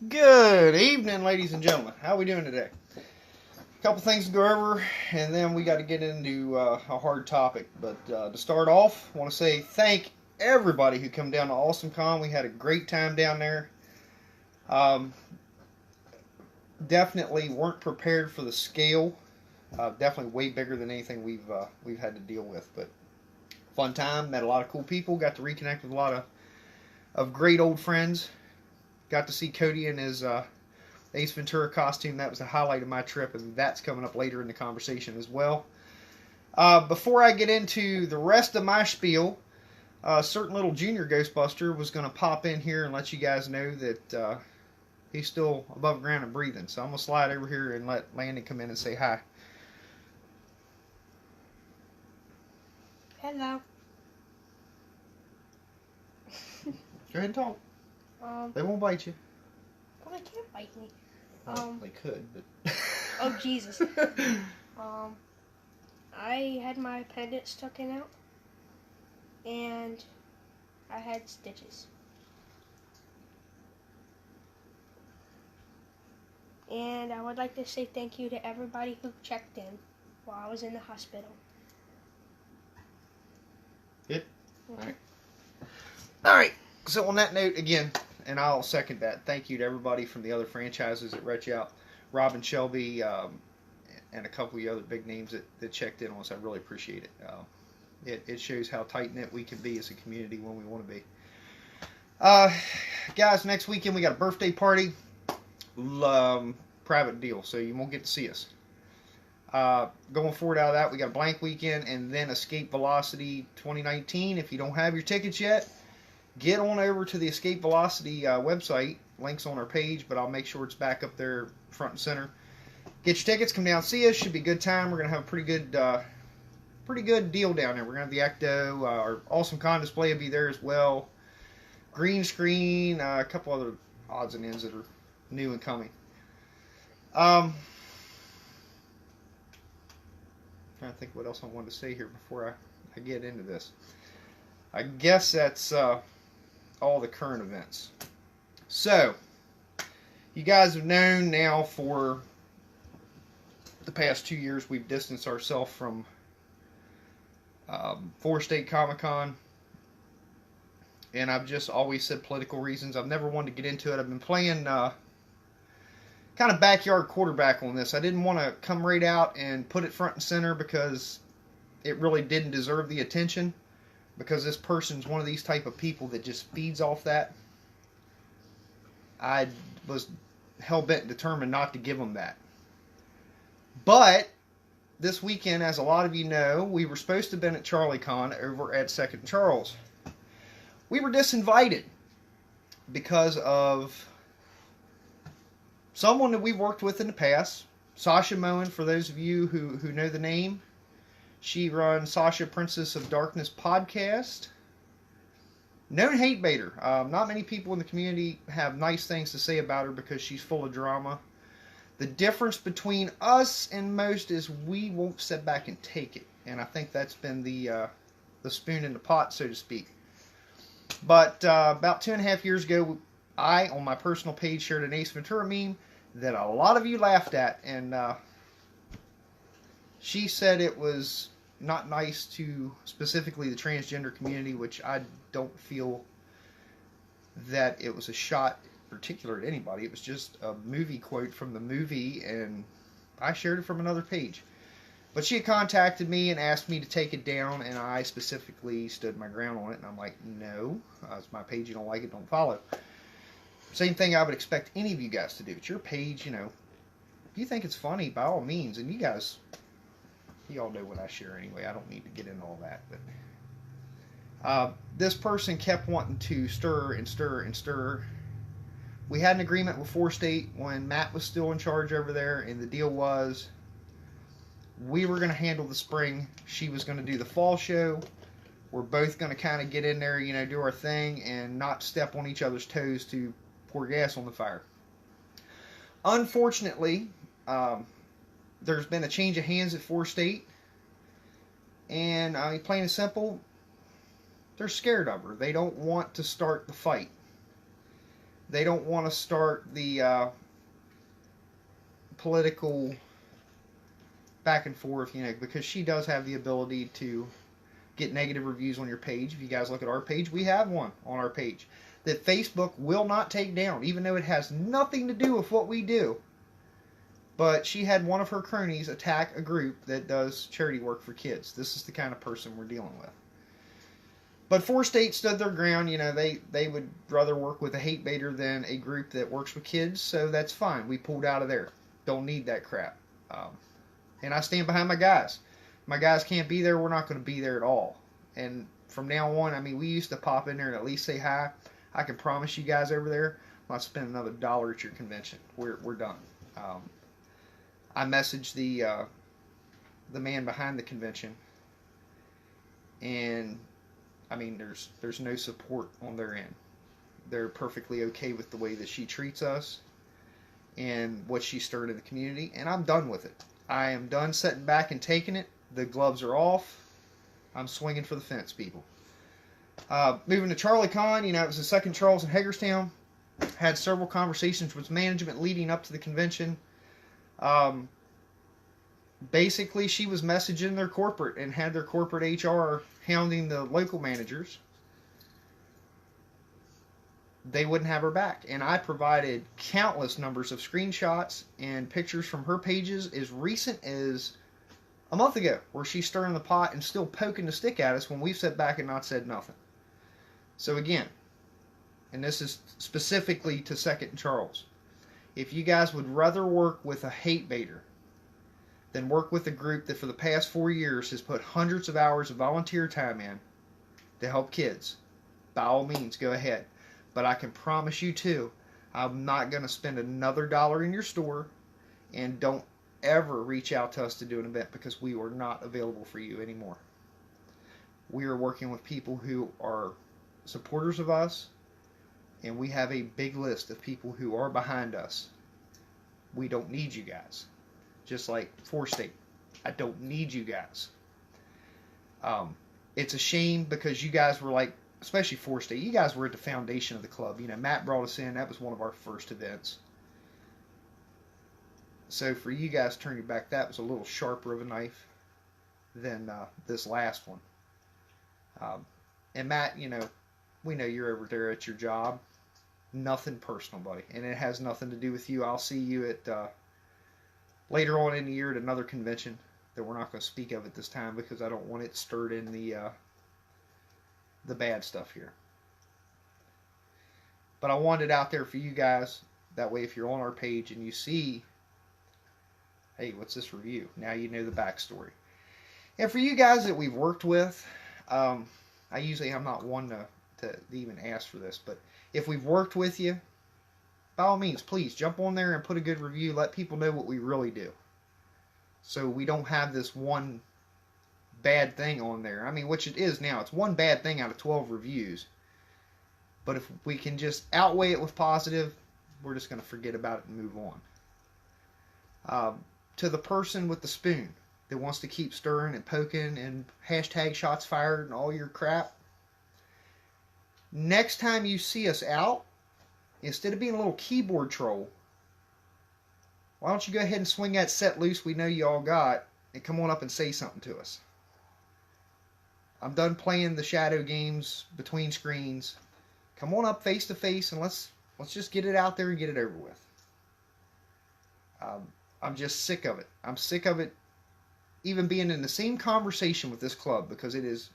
Good evening, ladies and gentlemen. How are we doing today? A couple things to go over, and then we got to get into a hard topic. But to start off, I want to say thank everybody who come down to AwesomeCon. We had a great time down there. Definitely weren't prepared for the scale. Definitely way bigger than anything we've had to deal with. But fun time. Met a lot of cool people. Got to reconnect with a lot of great old friends. Got to see Cody in his Ace Ventura costume. That was the highlight of my trip, and that's coming up later in the conversation as well. Before I get into the rest of my spiel, a certain little junior Ghostbuster was going to pop in here and let you guys know that he's still above ground and breathing. So I'm going to slide over here and let Landon come in and say hi. Hello. Go ahead and talk. They won't bite you. Well, they can't bite me. They could, but... Oh, Jesus. I had my appendix taken out, and I had stitches. And I would like to say thank you to everybody who checked in while I was in the hospital. Good? Okay. Alright, so on that note, again, and I'll second that, thank you to everybody from the other franchises that reached out. Robin Shelby, and a couple of the other big names that checked in on us. I really appreciate it. It shows how tight-knit we can be as a community when we want to be. Guys, next weekend we got a birthday party. Private deal, so you won't get to see us. Going forward out of that, we got a blank weekend and then Escape Velocity 2019. If you don't have your tickets yet, get on over to the Escape Velocity website. Link's on our page, but I'll make sure it's back up there front and center. Get your tickets, come down, see us. Should be a good time. We're going to have a pretty good deal down there. We're going to have the Ecto. Our AwesomeCon display will be there as well. Green screen, a couple other odds and ends that are new and coming. Trying to think what else I wanted to say here before I get into this. I guess that's all the current events. So, you guys have known now for the past 2 years we've distanced ourselves from Forest State Comic-Con. And I've just always said political reasons. I've never wanted to get into it. I've been playing kind of backyard quarterback on this. I didn't want to come right out and put it front and center because it really didn't deserve the attention. Because this person's one of these type of people that just feeds off that. I was hell-bent and determined not to give them that. But this weekend, as a lot of you know, we were supposed to have been at CharlieCon over at 2nd Charles. We were disinvited because of someone that we've worked with in the past. Sasha Moen, for those of you who know the name. She runs Sasha Princess of Darkness podcast. Known hate baiter. Not many people in the community have nice things to say about her because she's full of drama. The difference between us and most is we won't sit back and take it. And I think that's been the spoon in the pot, so to speak. But about 2.5 years ago, I, on my personal page, shared an Ace Ventura meme that a lot of you laughed at. And she said it was not nice to specifically the transgender community, which I don't feel that it was a shot in particular at anybody. It was just a movie quote from the movie, and I shared it from another page. But she had contacted me and asked me to take it down, and I specifically stood my ground on it, and I'm like, no, it's my page, you don't like it, don't follow. Same thing I would expect any of you guys to do. It's your page, you know. If you think it's funny, by all means, and you guys, you all know what I share anyway. I don't need to get into all that. But this person kept wanting to stir and stir and stir. We had an agreement with 4 State when Matt was still in charge over there, and the deal was we were going to handle the spring. She was going to do the fall show. We're both going to kind of get in there, you know, do our thing and not step on each other's toes to pour gas on the fire. Unfortunately, there's been a change of hands at 4 State, and I mean, plain and simple, they're scared of her. They don't want to start the fight. They don't want to start the political back and forth, you know, because she does have the ability to get negative reviews on your page. If you guys look at our page, we have one on our page that Facebook will not take down, even though it has nothing to do with what we do. But she had one of her cronies attack a group that does charity work for kids. This is the kind of person we're dealing with. But 4 State stood their ground. You know, they would rather work with a hate baiter than a group that works with kids, so that's fine. We pulled out of there. Don't need that crap. And I stand behind my guys. My guys can't be there, we're not going to be there at all. And from now on, I mean, we used to pop in there and at least say hi. I can promise you guys over there, I'm not spending another $1 at your convention. We're done. I messaged the man behind the convention, and I mean, there's no support on their end. They're perfectly okay with the way that she treats us and what she stirred in the community, and I'm done with it. I am done sitting back and taking it. The gloves are off. I'm swinging for the fence, people. Moving to CharlieCon, you know, it was the 2nd Charles in Hagerstown. Had several conversations with management leading up to the convention. Basically, she was messaging their corporate and had their corporate HR hounding the local managers. They wouldn't have her back. And I provided countless numbers of screenshots and pictures from her pages as recent as a month ago, where she's stirring the pot and still poking the stick at us when we've sat back and not said nothing. So again, and this is specifically to 2nd Charles, if you guys would rather work with a hate baiter than work with a group that for the past 4 years has put hundreds of hours of volunteer time in to help kids, by all means, go ahead. But I can promise you too, I'm not going to spend another $1 in your store, and don't ever reach out to us to do an event, because we are not available for you anymore. We are working with people who are supporters of us, and we have a big list of people who are behind us. We don't need you guys. Just like 4 State, I don't need you guys. It's a shame, because you guys were like, especially 4 State, you guys were at the foundation of the club. You know, Matt brought us in. That was one of our first events. So for you guys to turn your back, that was a little sharper of a knife than this last one. And Matt, you know, we know you're over there at your job. Nothing personal, buddy. And it has nothing to do with you. I'll see you at later on in the year at another convention that we're not going to speak of at this time, because I don't want it stirred in the bad stuff here. But I want it out there for you guys. That way, if you're on our page and you see Hey, what's this review? Now you know the backstory. And for you guys that we've worked with, I'm not one to even ask for this, but if we've worked with you, by all means, please jump on there and put a good review. Let people know what we really do. So we don't have this one bad thing on there. I mean, which it is now. It's one bad thing out of 12 reviews. But if we can just outweigh it with positive, we're just going to forget about it and move on. To the person with the spoon that wants to keep stirring and poking and hashtag shots fired and all your crap, next time you see us out, instead of being a little keyboard troll, why don't you go ahead and swing that set loose we know you all got and come on up and say something to us. I'm done playing the shadow games between screens. Come on up face to face and let's just get it out there and get it over with. I'm just sick of it. I'm sick of it even being in the same conversation with this club, because it is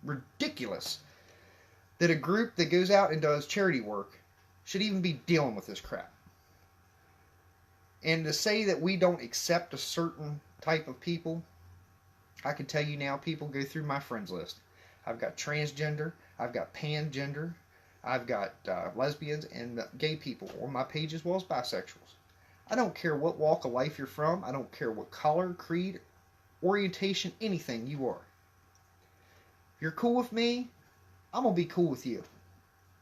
ridiculous that a group that goes out and does charity work should even be dealing with this crap. And to say that we don't accept a certain type of people, I can tell you now, people go through my friends list. I've got transgender, I've got pangender, I've got lesbians and gay people on my page, as well as bisexuals. I don't care what walk of life you're from. I don't care what color, creed, orientation, anything you are. If you're cool with me, I'm going to be cool with you.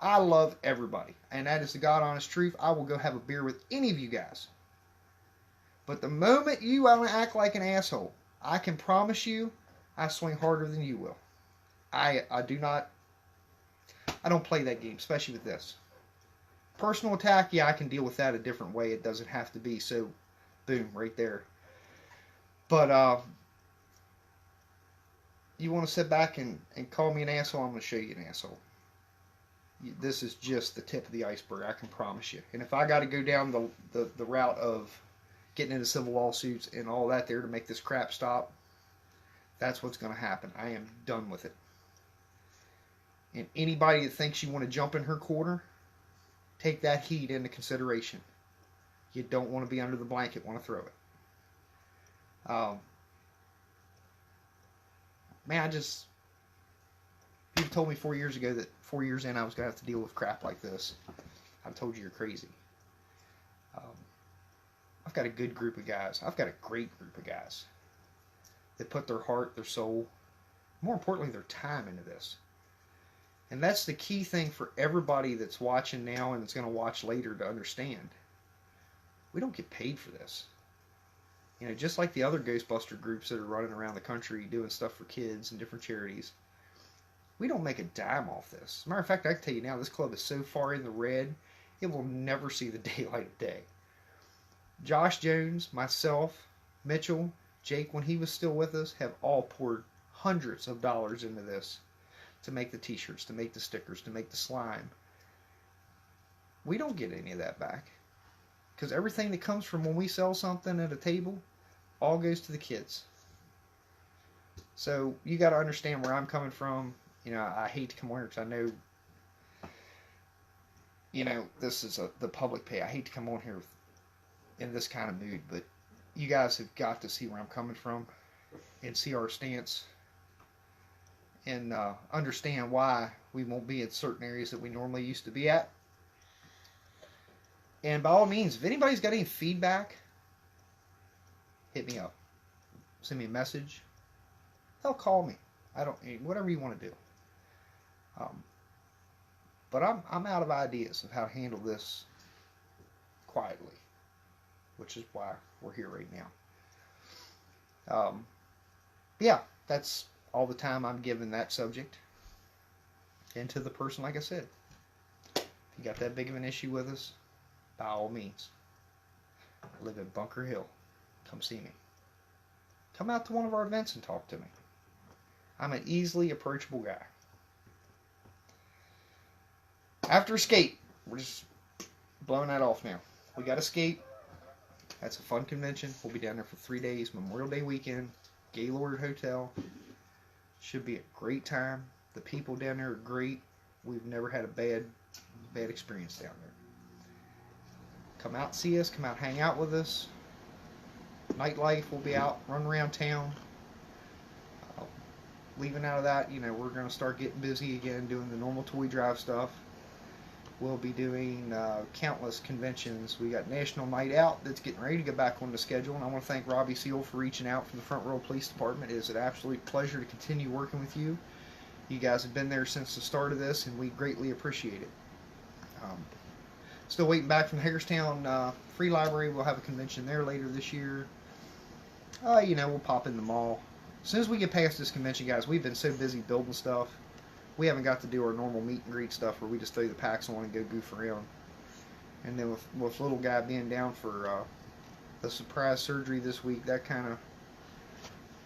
I love everybody. And that is the God honest truth. I will go have a beer with any of you guys. But the moment you want to act like an asshole, I can promise you I swing harder than you will. I don't play that game, especially with this. Personal attack, yeah, I can deal with that a different way. It doesn't have to be so, boom, right there. But you want to sit back and call me an asshole, I'm going to show you an asshole. This is just the tip of the iceberg, I can promise you. And if I got to go down the route of getting into civil lawsuits and all that there to make this crap stop, that's what's going to happen. I am done with it. And anybody that thinks you want to jump in her corner, take that heat into consideration. You don't want to be under the blanket, want to throw it. Man, people told me 4 years ago that 4 years in I was going to have to deal with crap like this. I've told you you're crazy. I've got a good group of guys. I've got a great group of guys that put their heart, their soul, more importantly, their time into this. And that's the key thing for everybody that's watching now and that's going to watch later to understand. We don't get paid for this. You know, just like the other Ghostbuster groups that are running around the country doing stuff for kids and different charities, we don't make a dime off this. As a matter of fact, I can tell you now, this club is so far in the red, it will never see the daylight of day. Josh Jones, myself, Mitchell, Jake, when he was still with us, have all poured hundreds of dollars into this to make the t-shirts, to make the stickers, to make the slime. We don't get any of that back, because everything that comes from when we sell something at a table all goes to the kids. So you got to understand where I'm coming from. You know, I hate to come on here because I know, you know, this is the public pay. I hate to come on here in this kind of mood, but you guys have got to see where I'm coming from and see our stance and understand why we won't be in certain areas that we normally used to be at. And by all means, if anybody's got any feedback, hit me up. Send me a message. Hell, call me. Whatever you want to do. But I'm out of ideas of how to handle this quietly, which is why we're here right now. Yeah, that's all the time I'm giving that subject. And to the person, like I said, if you got that big of an issue with us, by all means, I live in Bunker Hill. Come see me. Come out to one of our events and talk to me. I'm an easily approachable guy. After Escape, we're just blowing that off now. We got Escape. That's a fun convention. We'll be down there for 3 days, Memorial Day weekend, Gaylord Hotel. Should be a great time. The people down there are great. We've never had a bad experience down there. Come out, see us. Come out, hang out with us. nightlife will be out, running around town. Uh, Leaving out of that, we're going to start getting busy again, doing the normal toy drive stuff. We'll be doing countless conventions. We got National Night Out that's getting ready to get back on the schedule, and I want to thank Robbie Seal for reaching out from the Front Row Police Department. It is an absolute pleasure to continue working with you. You guys have been there since the start of this, and we greatly appreciate it. Still waiting back from the Hagerstown Free Library. We'll have a convention there later this year. We'll pop in the mall. As soon as we get past this convention, guys, we've been so busy building stuff. We haven't got to do our normal meet and greet stuff where we just throw the packs on and go goof around. And then with little guy being down for the surprise surgery this week, that kind of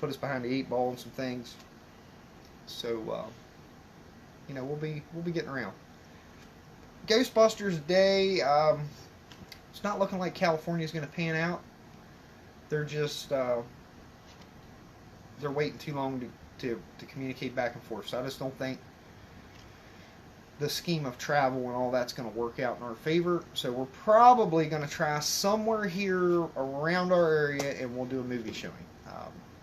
put us behind the 8 ball on some things. So, we'll be getting around. Ghostbusters Day, it's not looking like California's going to pan out. They're just they're waiting too long to communicate back and forth. So I just don't think the scheme of travel and all that's going to work out in our favor. So we're probably going to try somewhere here around our area, and we'll do a movie showing.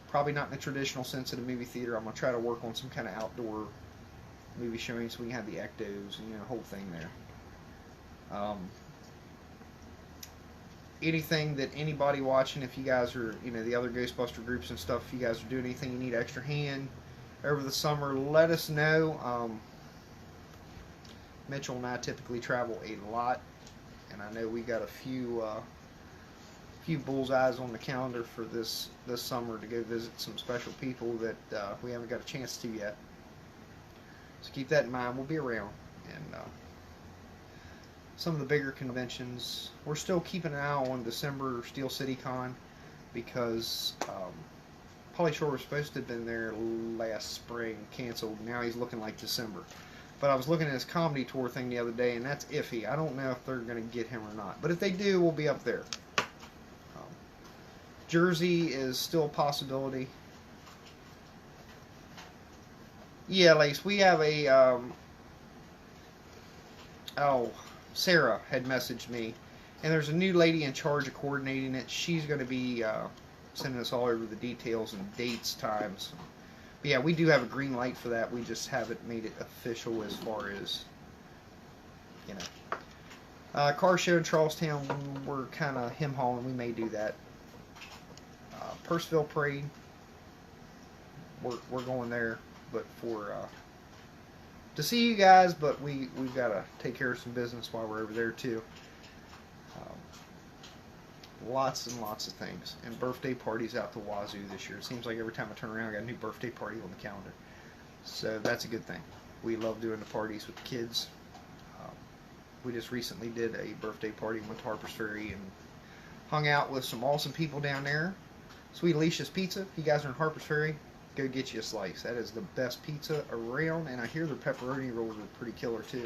Probably not in the traditional sense of the movie theater. I'm going to try to work on some kind of outdoor movie showing so we can have the ectos and the whole thing there. Anything that anybody watching, if you guys are, the other Ghostbuster groups and stuff, if you guys are doing anything you need extra hand over the summer, let us know. Mitchell and I typically travel a lot, and I know we got a few bullseyes on the calendar for this summer to go visit some special people that we haven't got a chance to yet. So keep that in mind. We'll be around, and some of the bigger conventions, we're still keeping an eye on December Steel City Con, because Pauly Shore was supposed to have been there last spring, canceled. Now he's looking like December. But I was looking at his comedy tour thing the other day, and that's iffy. I don't know if they're going to get him or not. But if they do, we'll be up there. Jersey is still a possibility. Yeah, Lace, we have a... Sarah had messaged me, and there's a new lady in charge of coordinating it. She's going to be sending us all over the details and dates, times. But yeah, we do have a green light for that. We just haven't made it official as far as, car show in Charlestown, we're kind of hem-hawing. We may do that. Purcellville Parade, we're going there, but for to see you guys, but we've got to take care of some business while we're over there too. Lots and lots of things, and birthday parties out the wazoo this year. It seems like every time I turn around, I got a new birthday party on the calendar, so that's a good thing. We love doing the parties with the kids. We just recently did a birthday party, went to Harper's Ferry and hung out with some awesome people down there. Sweet Alicia's Pizza. If you guys are in Harper's Ferry, go get you a slice. That is the best pizza around, and I hear their pepperoni rolls are pretty killer too.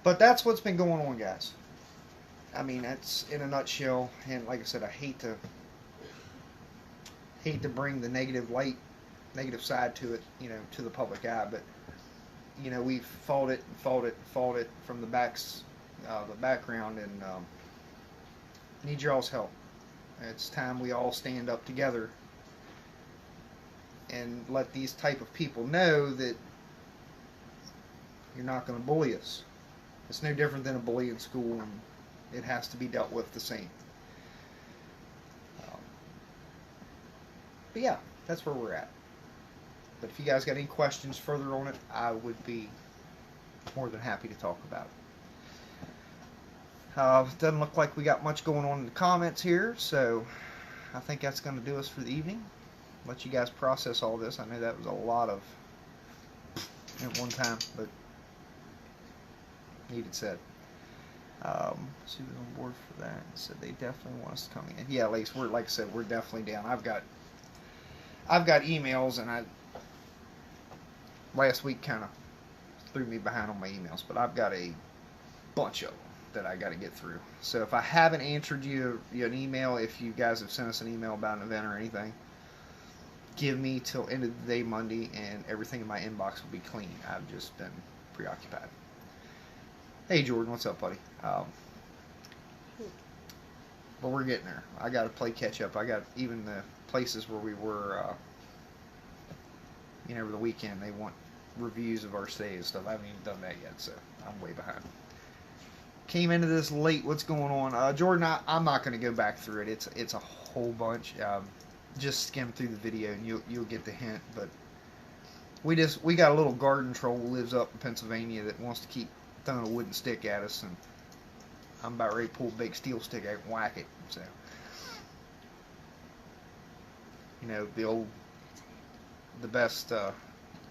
But that's what's been going on, guys. I mean, that's in a nutshell. And like I said, I hate to bring the negative side to it, to the public eye. But we've fought it from the background, and need y'all's help. It's time we all stand up together and let these type of people know that you're not going to bully us. It's no different than a bully in school, and it has to be dealt with the same. But yeah, that's where we're at. But if you guys got any questions further on it, I would be more than happy to talk about it. Doesn't look like we got much going on in the comments here, so I think that's going to do us for the evening. Let you guys process all this. I know that was a lot of at one time, but needed said. She was on board for that and said they definitely want us to come in. Yeah, like I said, we're definitely down. I've got emails, and last week kind of threw me behind on my emails, but I've got a bunch of them that I got to get through. So if I haven't answered you an email, if you guys have sent us an email about an event or anything, give me till end of the day Monday, and everything in my inbox will be clean. I've just been preoccupied. Hey Jordan, what's up, buddy? But we're getting there. I got to play catch up. I got even the places where we were, over the weekend, they want reviews of our stay and stuff. I haven't even done that yet, so I'm way behind. Came into this late. What's going on? Jordan, I'm not going to go back through it. It's a whole bunch. Just skim through the video and you'll get the hint. But we got a little garden troll who lives up in Pennsylvania that wants to keep throwing a wooden stick at us, and I'm about ready to pull a big steel stick out and whack it. So,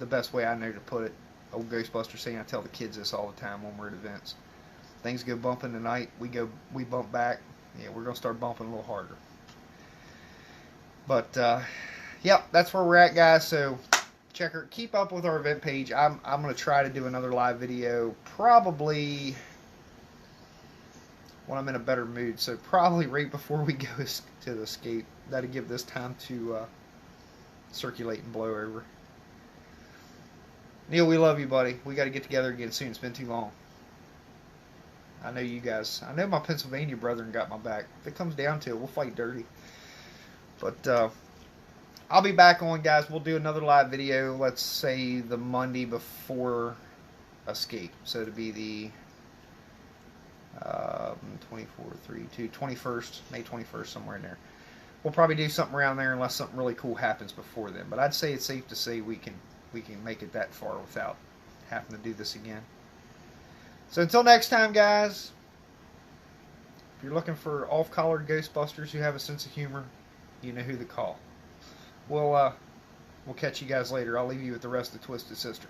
the best way I know to put it, old Ghostbusters saying, I tell the kids this all the time when we're at events. Things go bumping tonight, we bump back. Yeah, we're gonna start bumping a little harder. But yep, that's where we're at, guys. So keep up with our event page. I'm gonna try to do another live video probably when I'm in a better mood. So probably right before we go to the escape. That'll give this time to circulate and blow over. Neil, we love you, buddy. We got to get together again soon. It's been too long. I know you guys. I know my Pennsylvania brethren got my back. If it comes down to it, we'll fight dirty. But I'll be back on, guys. We'll do another live video, let's say the Monday before escape. So it'll be the 21st, May 21st, somewhere in there. We'll probably do something around there unless something really cool happens before then. But I'd say it's safe to say we can make it that far without having to do this again. So until next time, guys, if you're looking for off-collared Ghostbusters who have a sense of humor, you know who to call. We'll catch you guys later. I'll leave you with the rest of Twisted Sister.